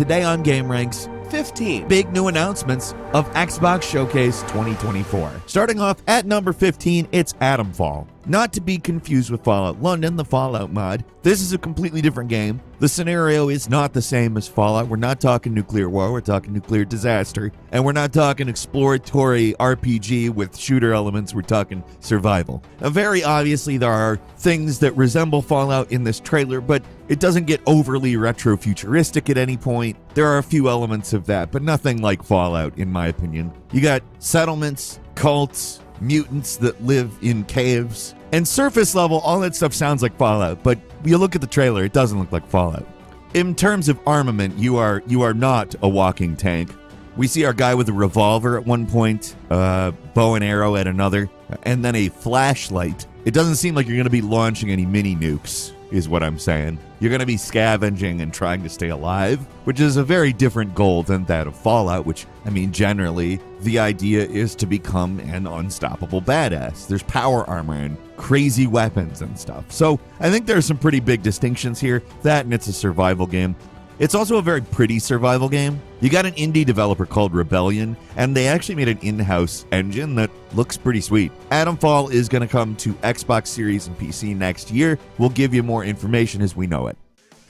Today on GameRanks, 15 big new announcements of Xbox Showcase 2024. Starting off at number 15, it's Atomfall. Not to be confused with Fallout London, the Fallout mod. This is a completely different game. The scenario is not the same as Fallout. We're not talking nuclear war, we're talking nuclear disaster. And we're not talking exploratory RPG with shooter elements, we're talking survival. Now, very obviously, there are things that resemble Fallout in this trailer, but it doesn't get overly retro-futuristic at any point. There are a few elements of that, but nothing like Fallout, in my opinion. You got settlements, cults, mutants that live in caves, and surface level, all that stuff sounds like Fallout, but you look at the trailer, it doesn't look like Fallout. In terms of armament, you are not a walking tank. We see our guy with a revolver at one point, bow and arrow at another, and then a flashlight. It doesn't seem like you're going to be launching any mini nukes, is what I'm saying. You're going to be scavenging and trying to stay alive, which is a very different goal than that of Fallout, which, I mean, generally, the idea is to become an unstoppable badass. There's power armor and crazy weapons and stuff. So I think there's some pretty big distinctions here. That and it's a survival game. It's also a very pretty survival game. You got an indie developer called Rebellion, and they actually made an in-house engine that looks pretty sweet. Atomfall is going to come to Xbox Series and PC next year. We'll give you more information as we know it.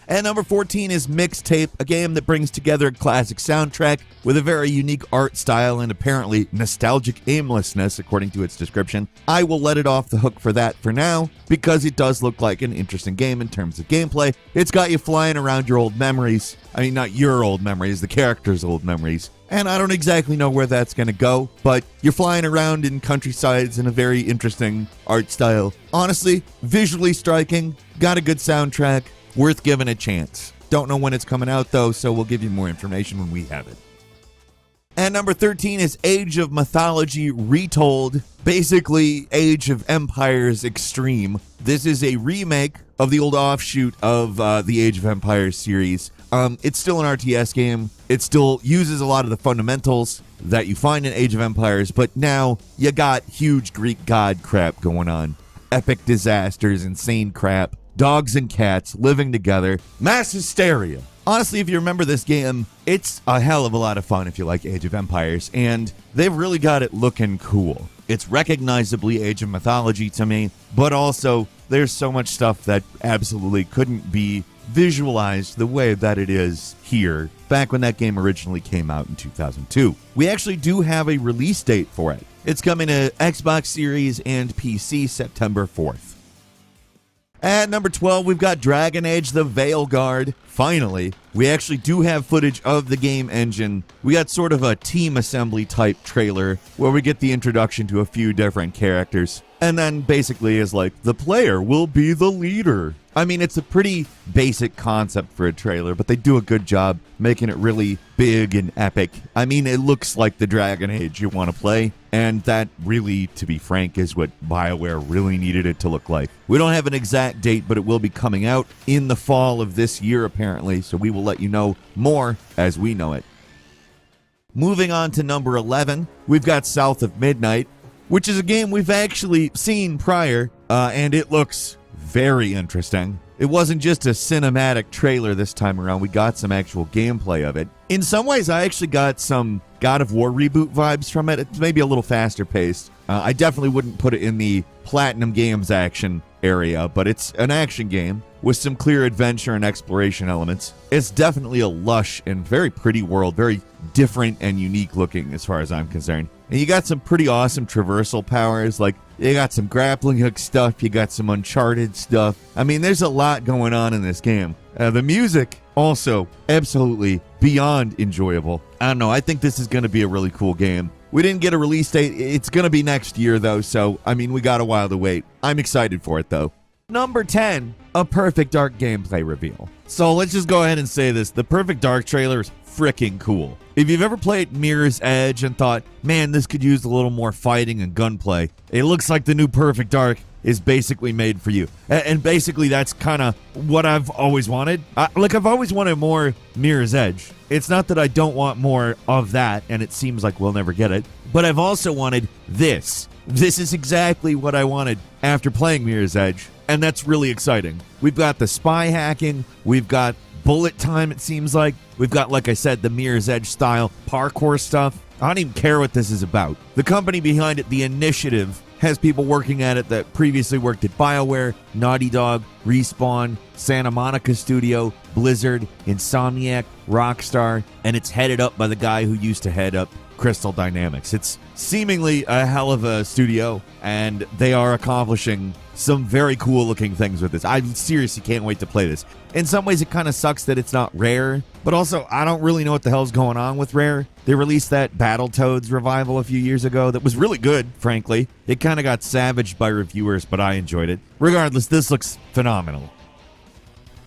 And number 14 is Mixtape, a game that brings together a classic soundtrack with a very unique art style and apparently nostalgic aimlessness, according to its description. I will let it off the hook for that for now, because it does look like an interesting game in terms of gameplay. It's got you flying around your old memories. I mean, not your old memories, the character's old memories. And I don't exactly know where that's going to go, but you're flying around in countrysides in a very interesting art style. Honestly, visually striking, got a good soundtrack. Worth giving a chance. Don't know when it's coming out, though, so we'll give you more information when we have it. And number 13 is Age of Mythology Retold, basically Age of Empires Extreme. This is a remake of the old offshoot of the Age of Empires series. It's still an RTS game. It still uses a lot of the fundamentals that you find in Age of Empires, but now you got huge Greek god crap going on. Epic disasters, insane crap. Dogs and cats living together. Mass hysteria. Honestly, if you remember this game, it's a hell of a lot of fun if you like Age of Empires, and they've really got it looking cool. It's recognizably Age of Mythology to me, but also there's so much stuff that absolutely couldn't be visualized the way that it is here, back when that game originally came out in 2002. We actually do have a release date for it. It's coming to Xbox Series and PC September 4th. At number 12, we've got Dragon Age the Veilguard. Finally, we actually do have footage of the game engine. We got sort of a team assembly type trailer where we get the introduction to a few different characters. And then basically is like, the player will be the leader. I mean, it's a pretty basic concept for a trailer, but they do a good job making it really big and epic. I mean, it looks like the Dragon Age you want to play, and that really, to be frank, is what BioWare really needed it to look like. We don't have an exact date, but it will be coming out in the fall of this year, apparently, so we will let you know more as we know it. Moving on to number 11, we've got South of Midnight, which is a game we've actually seen prior, and it looks very interesting. It wasn't just a cinematic trailer this time around. We got some actual gameplay of it. In some ways, I actually got some God of War reboot vibes from it. It's maybe a little faster paced. I definitely wouldn't put it in the Platinum Games action area, but it's an action game with some clear adventure and exploration elements. It's definitely a lush and very pretty world, very different and unique looking as far as I'm concerned. And you got some pretty awesome traversal powers, like you got some grappling hook stuff, you got some Uncharted stuff. I mean, there's a lot going on in this game. The music, also absolutely beyond enjoyable. I don't know, I think this is going to be a really cool game. We didn't get a release date. It's going to be next year, though, so, I mean, we got a while to wait. I'm excited for it, though. Number 10, a Perfect Dark gameplay reveal. So let's just go ahead and say this. The Perfect Dark trailer is freaking cool. If you've ever played Mirror's Edge and thought, man, this could use a little more fighting and gunplay, it looks like the new Perfect Dark is basically made for you. And basically, that's kind of what I've always wanted. I've always wanted more Mirror's Edge. It's not that I don't want more of that, and it seems like we'll never get it, but I've also wanted this. This is exactly what I wanted after playing Mirror's Edge, and that's really exciting. We've got the spy hacking, we've got bullet time, it seems like. We've got, like I said, the Mirror's Edge style parkour stuff. I don't even care what this is about. The company behind it, The Initiative, has people working at it that previously worked at BioWare, Naughty Dog, Respawn, Santa Monica Studio, Blizzard, Insomniac, Rockstar, and it's headed up by the guy who used to head up Crystal Dynamics. It's seemingly a hell of a studio, and they are accomplishing some very cool looking things with this. I seriously can't wait to play this. In some ways, it kind of sucks that it's not Rare, but also I don't really know what the hell's going on with Rare. They released that Battletoads revival a few years ago that was really good, frankly. It kind of got savaged by reviewers, but I enjoyed it. Regardless, this looks phenomenal.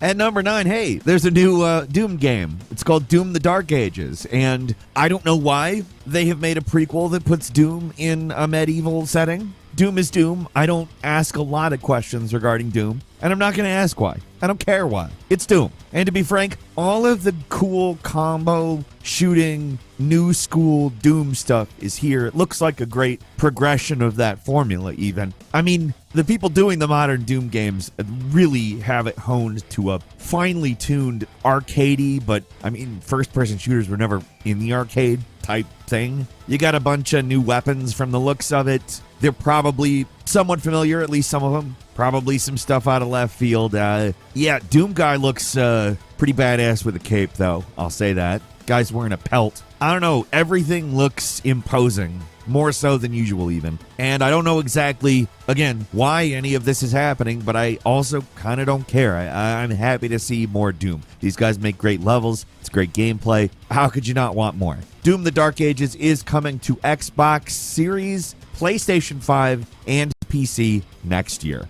At number 9, hey, there's a new Doom game. It's called Doom: The Dark Ages, and I don't know why they have made a prequel that puts Doom in a medieval setting. Doom is Doom. I don't ask a lot of questions regarding Doom, and I'm not going to ask why. I don't care why. It's Doom. And to be frank, all of the cool combo shooting, new school Doom stuff is here. It looks like a great progression of that formula, even. I mean, the people doing the modern Doom games really have it honed to a finely tuned arcadey, but I mean, first-person shooters were never in the arcade type thing. You got a bunch of new weapons from the looks of it. They're probably somewhat familiar, at least some of them. Probably some stuff out of left field. Yeah, Doom guy looks pretty badass with a cape, though. I'll say that. Guy's wearing a pelt. I don't know. Everything looks imposing. More so than usual, even. And I don't know exactly, again, why any of this is happening, but I also kind of don't care. I'm happy to see more Doom. These guys make great levels. It's great gameplay. How could you not want more? Doom: The Dark Ages is coming to Xbox Series, PlayStation 5, and PC next year.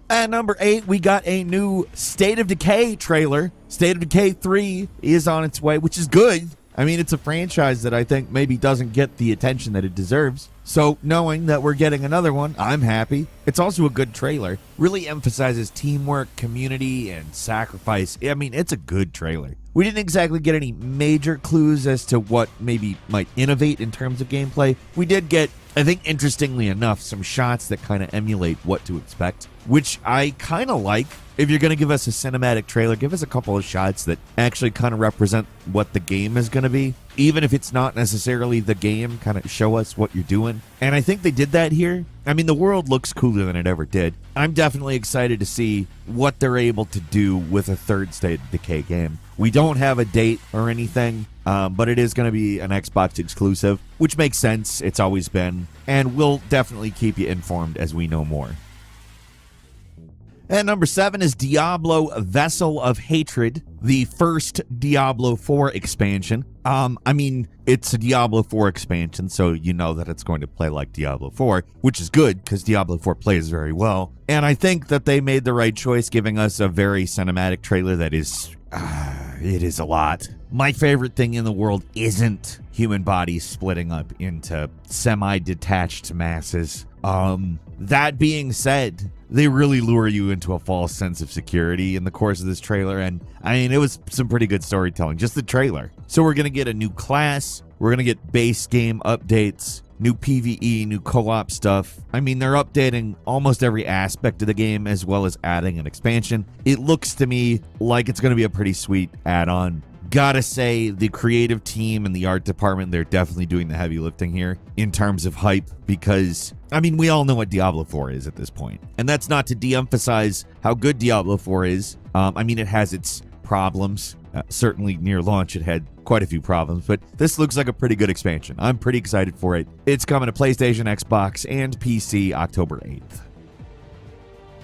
At number 8, we got a new State of Decay trailer. State of Decay 3 is on its way, which is good. I mean, it's a franchise that I think maybe doesn't get the attention that it deserves. So knowing that we're getting another one, I'm happy. It's also a good trailer. Really emphasizes teamwork, community, and sacrifice. I mean, it's a good trailer. We didn't exactly get any major clues as to what maybe might innovate in terms of gameplay. We did get, I think, interestingly enough, some shots that kind of emulate what to expect, which I kind of like. If you're going to give us a cinematic trailer, give us a couple of shots that actually kind of represent what the game is going to be. Even if it's not necessarily the game, kind of show us what you're doing. And I think they did that here. I mean, the world looks cooler than it ever did. I'm definitely excited to see what they're able to do with a third State of Decay game. We don't have a date or anything, but it is going to be an Xbox exclusive, which makes sense. It's always been. And we'll definitely keep you informed as we know more. And number 7 is Diablo Vessel of Hatred, the first Diablo 4 expansion. I mean, it's a Diablo 4 expansion, so you know that it's going to play like Diablo 4, which is good because Diablo 4 plays very well. And I think that they made the right choice giving us a very cinematic trailer that is, it is a lot. My favorite thing in the world isn't human bodies splitting up into semi-detached masses. That being said, they really lure you into a false sense of security in the course of this trailer, and I mean, it was some pretty good storytelling, just the trailer. So we're going to get a new class, we're going to get base game updates, new PvE, new co-op stuff. I mean, they're updating almost every aspect of the game as well as adding an expansion. It looks to me like it's going to be a pretty sweet add-on. Gotta say, the creative team and the art department, they're definitely doing the heavy lifting here in terms of hype because, I mean, we all know what Diablo 4 is at this point. And that's not to de-emphasize how good Diablo 4 is. I mean, it has its problems. Certainly near launch, it had quite a few problems, but this looks like a pretty good expansion. I'm pretty excited for it. It's coming to PlayStation, Xbox, and PC October 8th.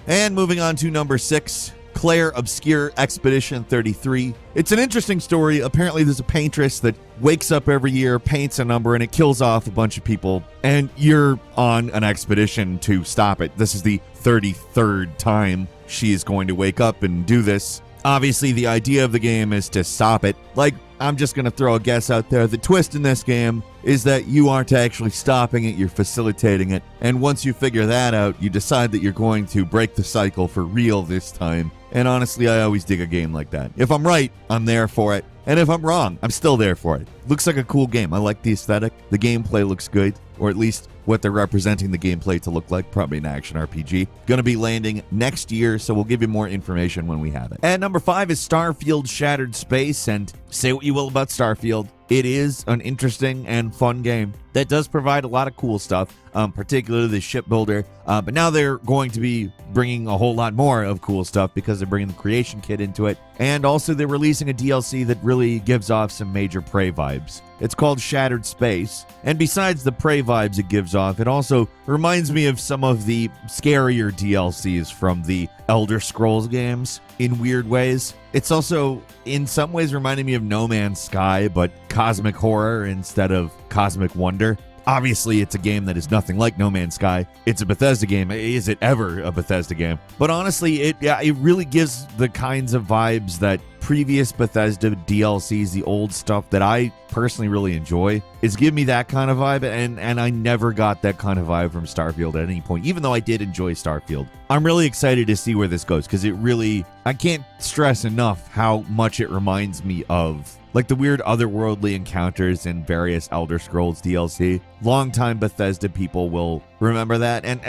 And moving on to number 6. Claire Obscure Expedition 33. It's an interesting story. Apparently there's a paintress that wakes up every year, paints a number, and it kills off a bunch of people, and you're on an expedition to stop it. This is the 33rd time she is going to wake up and do this. Obviously, the idea of the game is to stop it. Like, I'm just going to throw a guess out there. The twist in this game is that you aren't actually stopping it, you're facilitating it. And once you figure that out, you decide that you're going to break the cycle for real this time. And honestly, I always dig a game like that. If I'm right, I'm there for it. And if I'm wrong, I'm still there for it. Looks like a cool game. I like the aesthetic. The gameplay looks good, or at least what they're representing the gameplay to look like, probably an action RPG. Going to be landing next year, so we'll give you more information when we have it. And number 5 is Starfield Shattered Space, and say what you will about Starfield, it is an interesting and fun game that does provide a lot of cool stuff, particularly the shipbuilder. But now they're going to be bringing a whole lot more of cool stuff because they're bringing the creation kit into it. And also they're releasing a DLC that really gives off some major Prey vibes. It's called Shattered Space. And besides the Prey vibes it gives off, it also reminds me of some of the scarier DLCs from the Elder Scrolls games in weird ways. It's also in some ways reminding me of No Man's Sky, but cosmic horror instead of cosmic wonder. Obviously, it's a game that is nothing like No Man's Sky. It's a Bethesda game. Is it ever a Bethesda game? But honestly, it really gives the kinds of vibes that previous Bethesda DLCs, the old stuff that I personally really enjoy, is giving me that kind of vibe, and I never got that kind of vibe from Starfield at any point, even though I did enjoy Starfield. I'm really excited to see where this goes, because I can't stress enough how much it reminds me of like the weird otherworldly encounters in various Elder Scrolls DLC. Longtime Bethesda people will remember that, and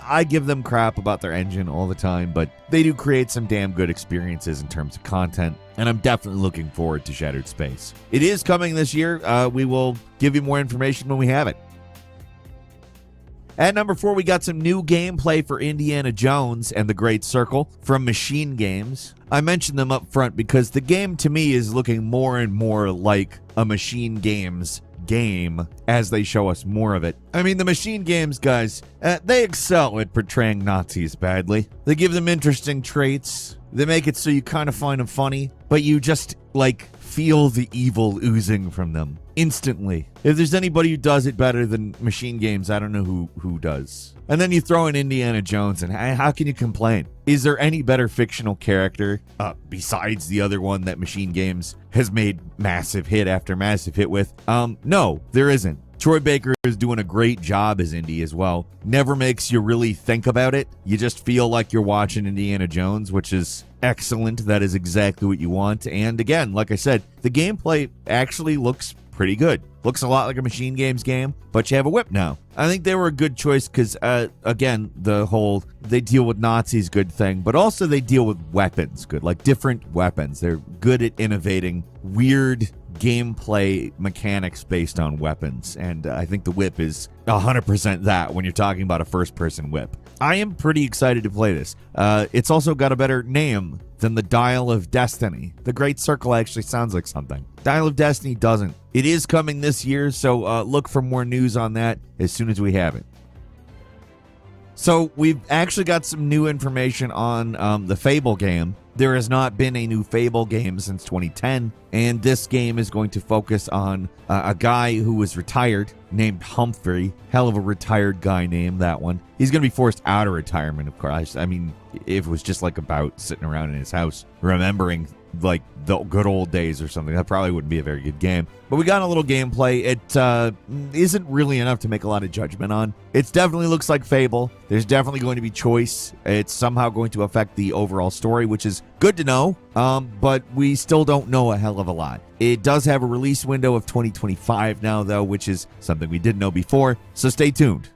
I give them crap about their engine all the time, but they do create some damn good experiences in terms of content, and I'm definitely looking forward to Shattered Space. It is coming this year. We will give you more information when we have it. At number 4, we got some new gameplay for Indiana Jones and the Great Circle from Machine Games. I mentioned them up front because the game to me is looking more and more like a Machine Games game as they show us more of it. I mean, the Machine Games guys, they excel at portraying Nazis badly. They give them interesting traits. They make it so you kind of find them funny, but you just, feel the evil oozing from them instantly. If there's anybody who does it better than Machine Games, I don't know who does. And then you throw in Indiana Jones, and how can you complain? Is there any better fictional character besides the other one that Machine Games has made massive hit after massive hit with? No, there isn't. Troy Baker is doing a great job as Indy as well. Never makes you really think about it. You just feel like you're watching Indiana Jones, which is excellent. That is exactly what you want. And again, like I said, the gameplay actually looks pretty good. Looks a lot like a Machine Games game, but you have a whip now. I think they were a good choice because, again, the whole they deal with Nazis good thing, but also they deal with weapons good, like different weapons. They're good at innovating weird gameplay mechanics based on weapons, and I think the whip is 100% that when you're talking about a first-person whip. I am pretty excited to play this. It's also got a better name than the Dial of Destiny. The Great Circle actually sounds like something. Dial of Destiny doesn't. It is coming this year, so look for more news on that as soon as we have it. So we've actually got some new information on the Fable game. There has not been a new Fable game since 2010, and this game is going to focus on a guy who was retired named Humphrey. Hell of a retired guy name, that one. He's going to be forced out of retirement, of course. I mean, if it was just about sitting around in his house remembering the good old days or something, that probably wouldn't be a very good game. But we got a little gameplay. It isn't really enough to make a lot of judgment on. It definitely looks like Fable. There's definitely going to be choice. It's somehow going to affect the overall story, which is good to know, but we still don't know a hell of a lot. It does have a release window of 2025 now, though, which is something we didn't know before, so stay tuned.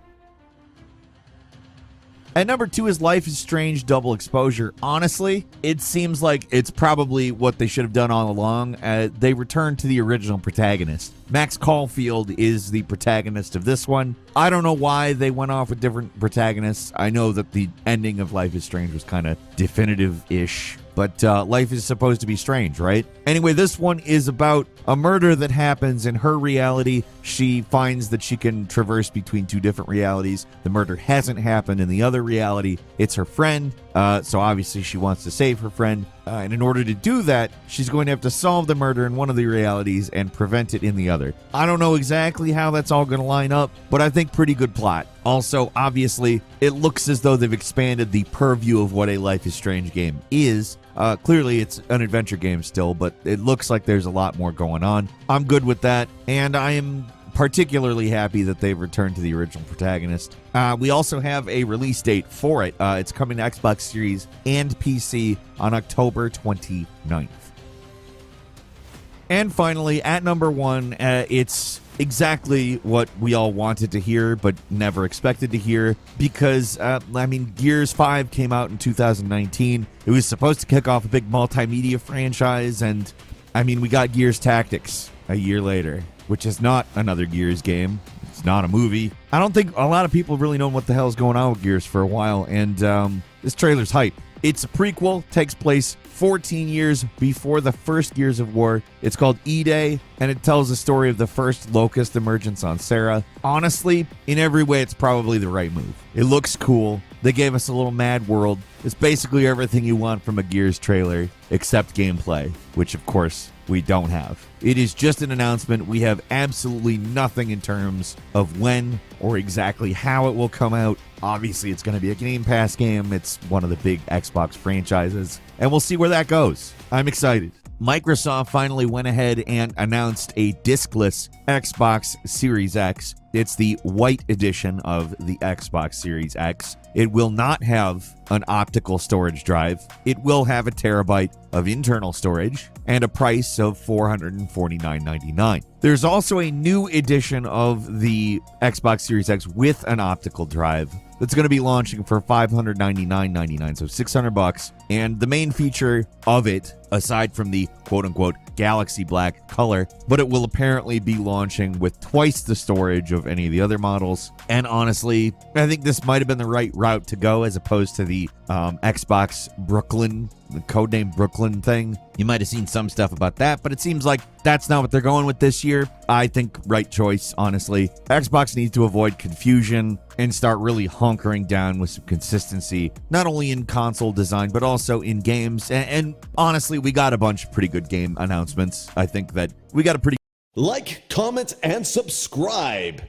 At number 2 is Life is Strange Double Exposure. Honestly, it seems like it's probably what they should have done all along. They returned to the original protagonist. Max Caulfield is the protagonist of this one. I don't know why they went off with different protagonists. I know that the ending of Life is Strange was kind of definitive-ish, but life is supposed to be strange, right? Anyway, this one is about a murder that happens in her reality. She finds that she can traverse between two different realities. The murder hasn't happened in the other reality. It's her friend, so obviously she wants to save her friend. And in order to do that, she's going to have to solve the murder in one of the realities and prevent it in the other. I don't know exactly how that's all going to line up, but I think pretty good plot. Also, obviously, it looks as though they've expanded the purview of what a Life is Strange game is. Clearly, it's an adventure game still, but it looks like there's a lot more going on. I'm good with that, and I am particularly happy that they've returned to the original protagonist. We also have a release date for it. It's coming to Xbox Series and PC on October 29th. And finally, at number 1, it's exactly what we all wanted to hear but never expected to hear, because Gears 5 came out in 2019. It was supposed to kick off a big multimedia franchise, and we got Gears Tactics a year later, which is not another Gears game. It's not a movie. I don't think a lot of people really know what the hell is going on with Gears for a while, and this trailer's hype. It's a prequel, takes place 14 years before the first Gears of War. It's called E-Day, and it tells the story of the first Locust emergence on Sarah. Honestly, in every way, it's probably the right move. It looks cool. They gave us a little mad world. It's basically everything you want from a Gears trailer, except gameplay, which of course we don't have. It is just an announcement. We have absolutely nothing in terms of when or exactly how it will come out. Obviously, it's going to be a Game Pass game. It's one of the big Xbox franchises, and we'll see where that goes. I'm excited. Microsoft finally went ahead and announced a discless Xbox Series X. It's the white edition of the Xbox Series X. It will not have an optical storage drive. It will have a terabyte of internal storage and a price of $449.99. There's also a new edition of the Xbox Series X with an optical drive that's going to be launching for $599.99, so $600. And the main feature of it, aside from the quote-unquote Galaxy Black color, but it will apparently be launching with twice the storage of any of the other models. And honestly, I think this might have been the right route to go, as opposed to the Xbox Brooklyn, the codename Brooklyn thing. You might have seen some stuff about that, but it seems like that's not what they're going with this year. I think right choice, honestly. Xbox needs to avoid confusion and start really hunkering down with some consistency, not only in console design, but also in games. And honestly, we got a bunch of pretty good game announcements. I think that we got a pretty... Like, comment, and subscribe.